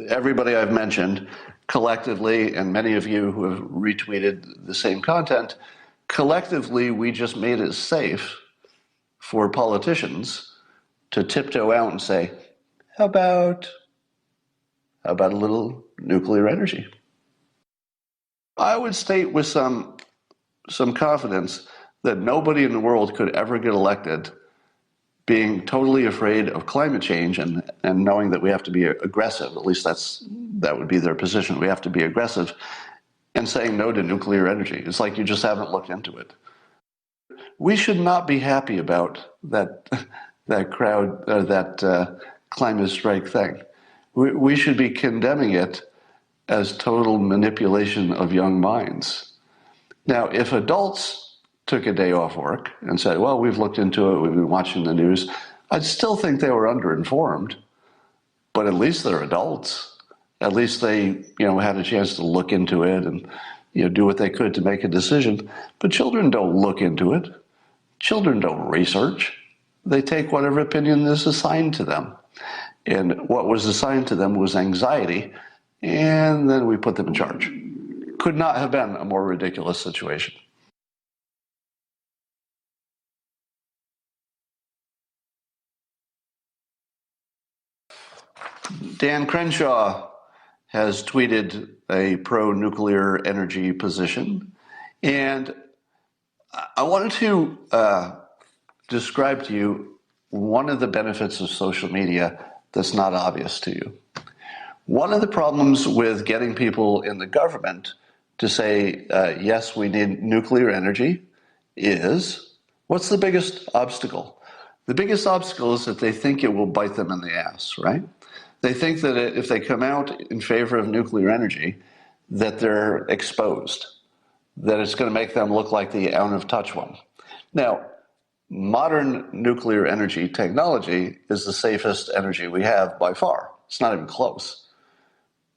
everybody I've mentioned collectively, and many of you who have retweeted the same content, collectively we just made it safe for politicians to tiptoe out and say, how about a little nuclear energy? I would state with some confidence that nobody in the world could ever get elected being totally afraid of climate change and knowing that we have to be aggressive. At least that would be their position. We have to be aggressive, and saying no to nuclear energy. It's like you just haven't looked into it. We should not be happy about that climate strike thing. We should be condemning it as total manipulation of young minds. Now, if adults took a day off work and said, well, we've looked into it, we've been watching the news, I'd still think they were underinformed, but at least they're adults. At least they, had a chance to look into it and, do what they could to make a decision. But children don't look into it. Children don't research. They take whatever opinion is assigned to them. And what was assigned to them was anxiety, and then we put them in charge. Could not have been a more ridiculous situation. Dan Crenshaw has tweeted a pro-nuclear energy position, and I wanted to describe to you one of the benefits of social media that's not obvious to you. One of the problems with getting people in the government to say, yes, we need nuclear energy is, what's the biggest obstacle? The biggest obstacle is that they think it will bite them in the ass, right? They think that if they come out in favor of nuclear energy, that they're exposed, that it's going to make them look like the out of touch one. Now, modern nuclear energy technology is the safest energy we have by far. It's not even close.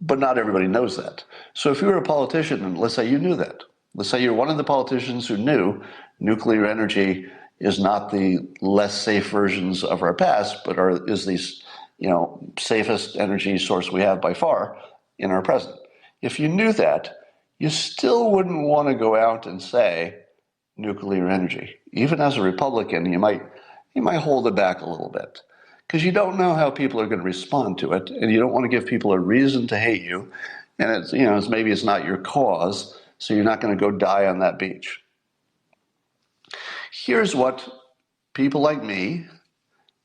But not everybody knows that. So if you were a politician, and let's say you knew that, let's say you're one of the politicians who knew nuclear energy is not the less safe versions of our past, but is the safest energy source we have by far in our present. If you knew that, you still wouldn't want to go out and say nuclear energy. Even as a Republican, you might hold it back a little bit because you don't know how people are going to respond to it, and you don't want to give people a reason to hate you. And maybe it's not your cause, so you're not going to go die on that beach. Here's what people like me,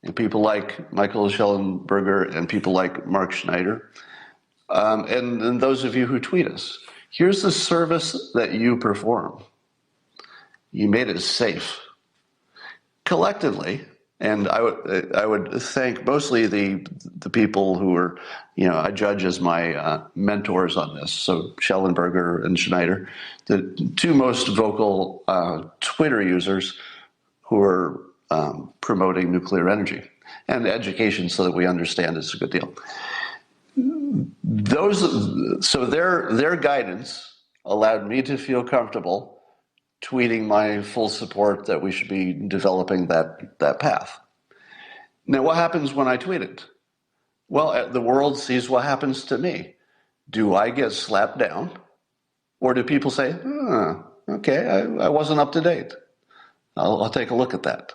and people like Michael Schellenberger, and people like Mark Schneider, and those of you who tweet us, here's the service that you perform. You made it safe. Collectively, and I would thank mostly the people who are, I judge as my mentors on this, so Schellenberger and Schneider, the two most vocal Twitter users who are promoting nuclear energy and education so that we understand it's a good deal. So their guidance allowed me to feel comfortable tweeting my full support that we should be developing that path. Now, what happens when I tweet it? Well, the world sees what happens to me. Do I get slapped down? Or do people say, okay, I wasn't up to date. I'll take a look at that.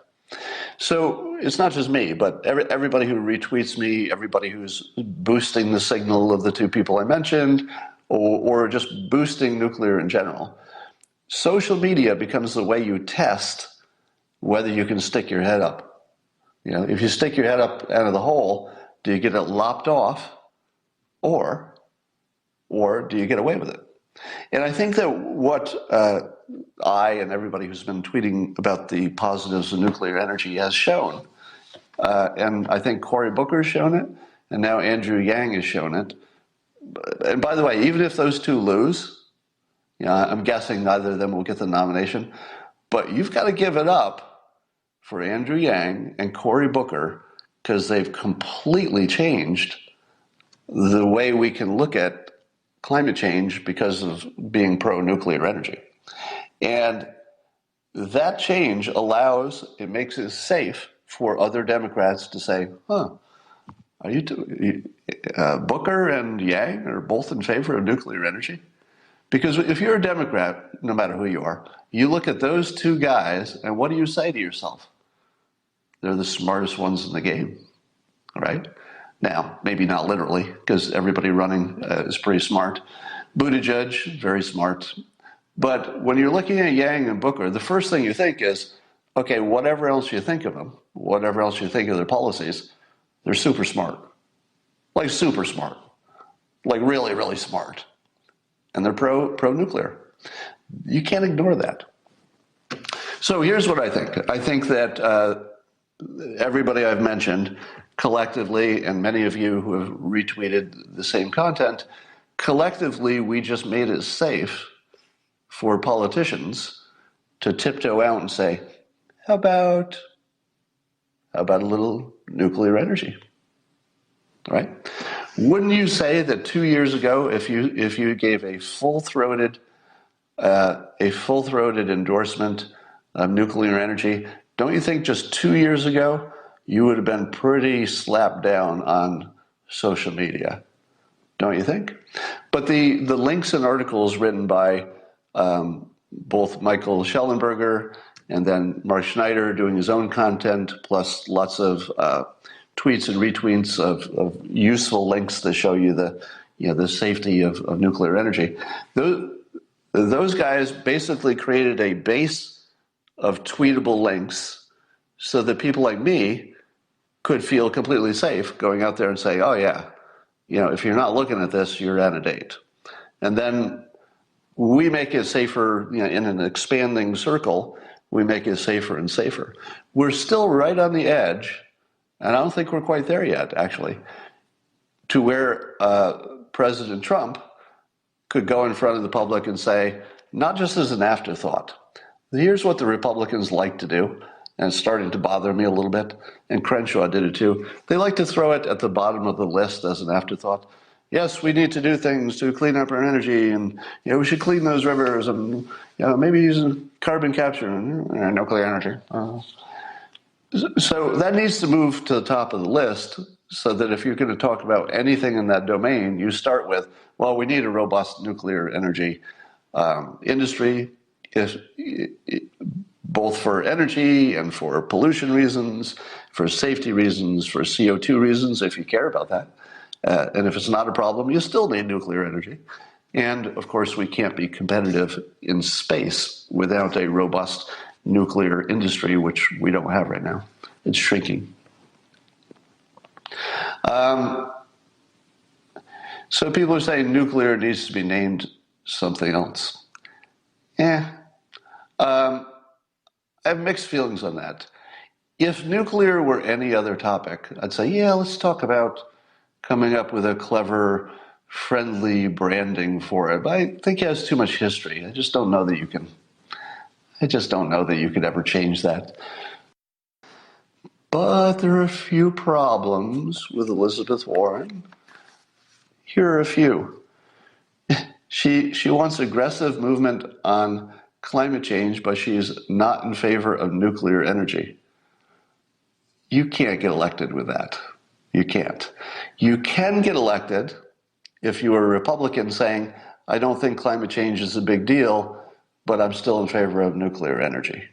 So it's not just me, but everybody who retweets me, everybody who's boosting the signal of the two people I mentioned, or just boosting nuclear in general. Social media becomes the way you test whether you can stick your head up. If you stick your head up out of the hole, do you get it lopped off, or do you get away with it? And I think that what I and everybody who's been tweeting about the positives of nuclear energy has shown, and I think Cory Booker's shown it, and now Andrew Yang has shown it. And by the way, even if those two lose, I'm guessing neither of them will get the nomination, but you've got to give it up for Andrew Yang and Cory Booker because they've completely changed the way we can look at climate change because of being pro-nuclear energy. And that change makes it safe for other Democrats to say, are you Booker and Yang are both in favor of nuclear energy? Because if you're a Democrat, no matter who you are, you look at those two guys, and what do you say to yourself? They're the smartest ones in the game, right? Now, maybe not literally, because everybody running is pretty smart. Buttigieg, very smart. But when you're looking at Yang and Booker, the first thing you think is, okay, whatever else you think of them, whatever else you think of their policies, they're super smart. Like super smart. Like really, really smart. And they're pro-nuclear. You can't ignore that. So here's what I think. I think that everybody I've mentioned collectively, and many of you who have retweeted the same content, collectively we just made it safe for politicians to tiptoe out and say, how about a little nuclear energy, right? Wouldn't you say that 2 years ago, if you gave a full-throated endorsement of nuclear energy, don't you think just 2 years ago you would have been pretty slapped down on social media? Don't you think? But the links and articles written by both Michael Schellenberger and then Mark Schneider doing his own content, plus lots of tweets and retweets of useful links that show you the safety of nuclear energy. Those guys basically created a base of tweetable links so that people like me could feel completely safe going out there and say, oh yeah, if you're not looking at this, you're out of date. And then we make it safer, in an expanding circle, we make it safer and safer. We're still right on the edge, and I don't think we're quite there yet, actually, to where President Trump could go in front of the public and say, not just as an afterthought, here's what the Republicans like to do, and it's starting to bother me a little bit, and Crenshaw did it too. They like to throw it at the bottom of the list as an afterthought. Yes, we need to do things to clean up our energy, and we should clean those rivers, and maybe use carbon capture and nuclear energy. So that needs to move to the top of the list, so that if you're going to talk about anything in that domain, you start with, well, we need a robust nuclear energy industry, both for energy and for pollution reasons, for safety reasons, for CO2 reasons, if you care about that. And if it's not a problem, you still need nuclear energy. And of course, we can't be competitive in space without a robust nuclear industry, which we don't have right now. It's shrinking. So people are saying nuclear needs to be named something else. I have mixed feelings on that. If nuclear were any other topic, I'd say, yeah, let's talk about coming up with a clever, friendly branding for it. But I think it has too much history. I just don't know that you could ever change that. But there are a few problems with Elizabeth Warren. Here are a few. She wants aggressive movement on climate change, but she's not in favor of nuclear energy. You can't get elected with that. You can't. You can get elected if you are a Republican saying, I don't think climate change is a big deal, but I'm still in favor of nuclear energy.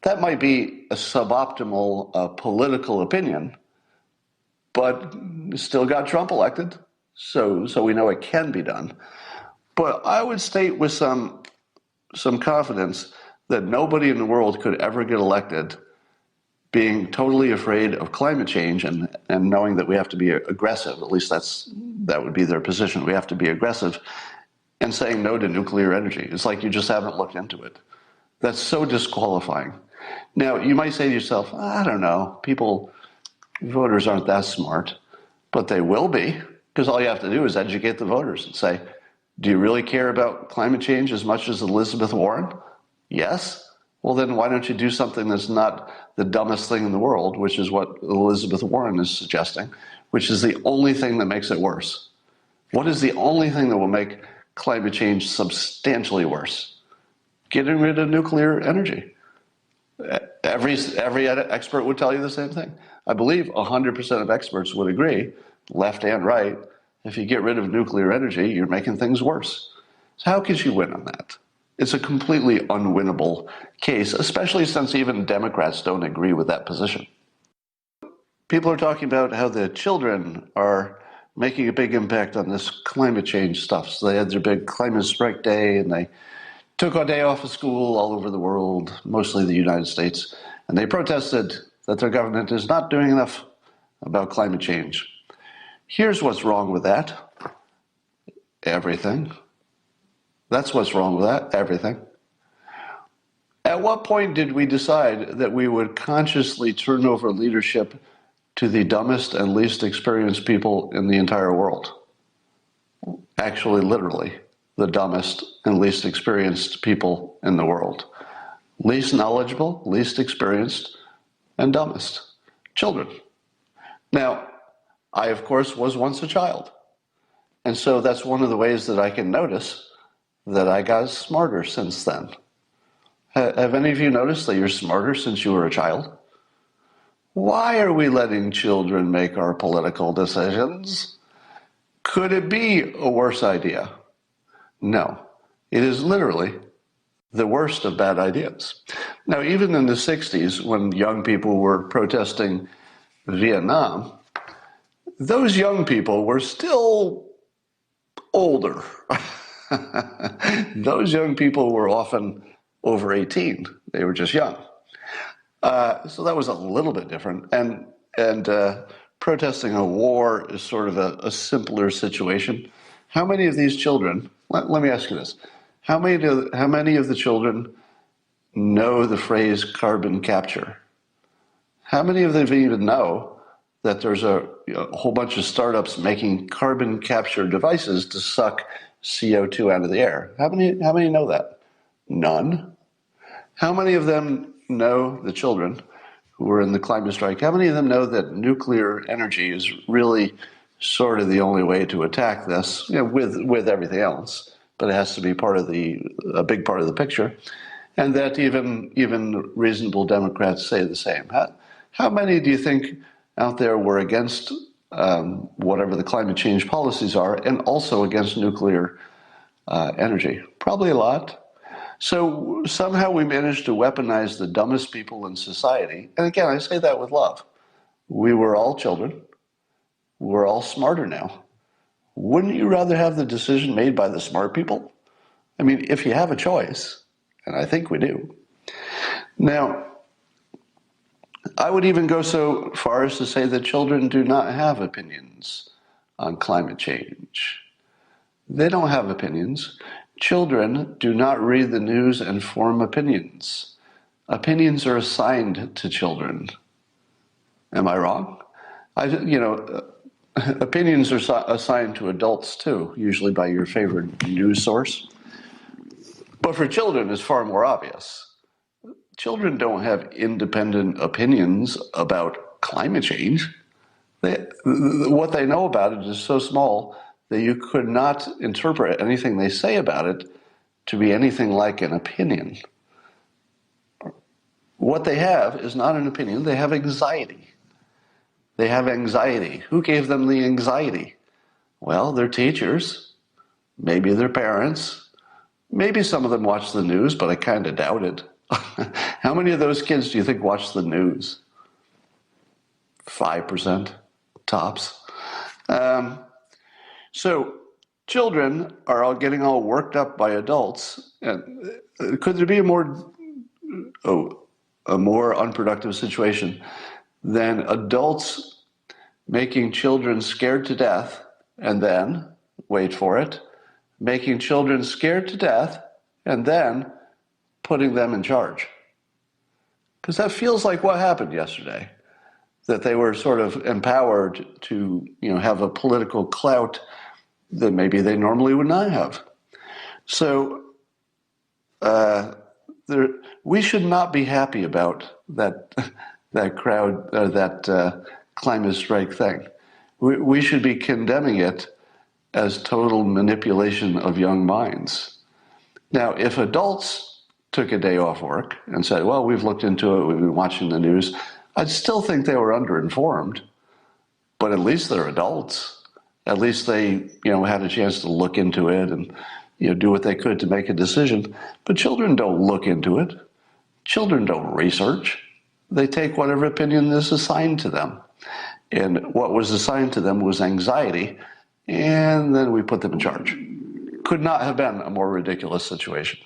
That might be a suboptimal political opinion, but still got Trump elected, so we know it can be done. But I would state with some confidence that nobody in the world could ever get elected being totally afraid of climate change and knowing that we have to be aggressive. At least that would be their position. We have to be aggressive, and saying no to nuclear energy. It's like you just haven't looked into it. That's so disqualifying. Now, you might say to yourself, I don't know, voters aren't that smart, but they will be, because all you have to do is educate the voters and say, do you really care about climate change as much as Elizabeth Warren? Yes? Well, then why don't you do something that's not the dumbest thing in the world, which is what Elizabeth Warren is suggesting, which is the only thing that makes it worse. What is the only thing that will make climate change substantially worse? Getting rid of nuclear energy. Every expert would tell you the same thing. I believe 100% of experts would agree, left and right, If you get rid of nuclear energy, you're making things worse. So how could she win on that? It's a completely unwinnable case, especially since even Democrats don't agree with that position. People are talking about how the children are making a big impact on this climate change stuff. So they had their big climate strike day, and they took a day off of school all over the world, mostly the United States, and they protested that their government is not doing enough about climate change. Here's what's wrong with that. Everything. That's what's wrong with that. Everything. At what point did we decide that we would consciously turn over leadership to the dumbest and least experienced people in the entire world? Actually, literally, the dumbest and least experienced people in the world. Least knowledgeable, least experienced, and dumbest. Children. Now, I, of course, was once a child. And so that's one of the ways that I can notice that I got smarter since then. Have any of you noticed that you're smarter since you were a child? Why are we letting children make our political decisions? Could it be a worse idea? No. It is literally the worst of bad ideas. Now, even in the 60s, when young people were protesting Vietnam, those young people were still older. Those young people were often over 18. They were just young. So that was a little bit different. And protesting a war is sort of a simpler situation. How many of these children, let me ask you this, how many of the children know the phrase carbon capture? How many of them even know that there's a whole bunch of startups making carbon capture devices to suck CO2 out of the air? How many know that? None. How many of them know, the children who were in the climate strike, how many of them know that nuclear energy is really sort of the only way to attack this, with everything else, but it has to be a big part of the picture, and that even reasonable Democrats say the same? How many do you think out there were against whatever the climate change policies are, and also against nuclear energy? Probably a lot. So somehow we managed to weaponize the dumbest people in society. And again, I say that with love. We were all children. We're all smarter now. Wouldn't you rather have the decision made by the smart people? I mean, if you have a choice, and I think we do. Now, I would even go so far as to say that children do not have opinions on climate change. They don't have opinions. Children do not read the news and form opinions. Opinions are assigned to children. Am I wrong? Opinions are assigned to adults too, usually by your favorite news source. But for children, it's far more obvious. Children don't have independent opinions about climate change. What they know about it is so small that you could not interpret anything they say about it to be anything like an opinion. What they have is not an opinion, they have anxiety. They have anxiety. Who gave them the anxiety? Well, their teachers, maybe their parents, maybe some of them watch the news, but I kind of doubt it. How many of those kids do you think watch the news? 5%, tops. So children are all getting all worked up by adults. And could there be a more unproductive situation than adults making children scared to death and then, wait for it, making children scared to death and then putting them in charge? Because that feels like what happened yesterday, that they were sort of empowered to, have a political clout that maybe they normally would not have. So we should not be happy about that climate strike thing. We should be condemning it as total manipulation of young minds. Now, if adults took a day off work and said, well, we've looked into it, we've been watching the news, I'd still think they were underinformed, but at least they're adults. At least they, had a chance to look into it and, do what they could to make a decision. But children don't look into it. Children don't research. They take whatever opinion is assigned to them. And what was assigned to them was anxiety, and then we put them in charge. Could not have been a more ridiculous situation.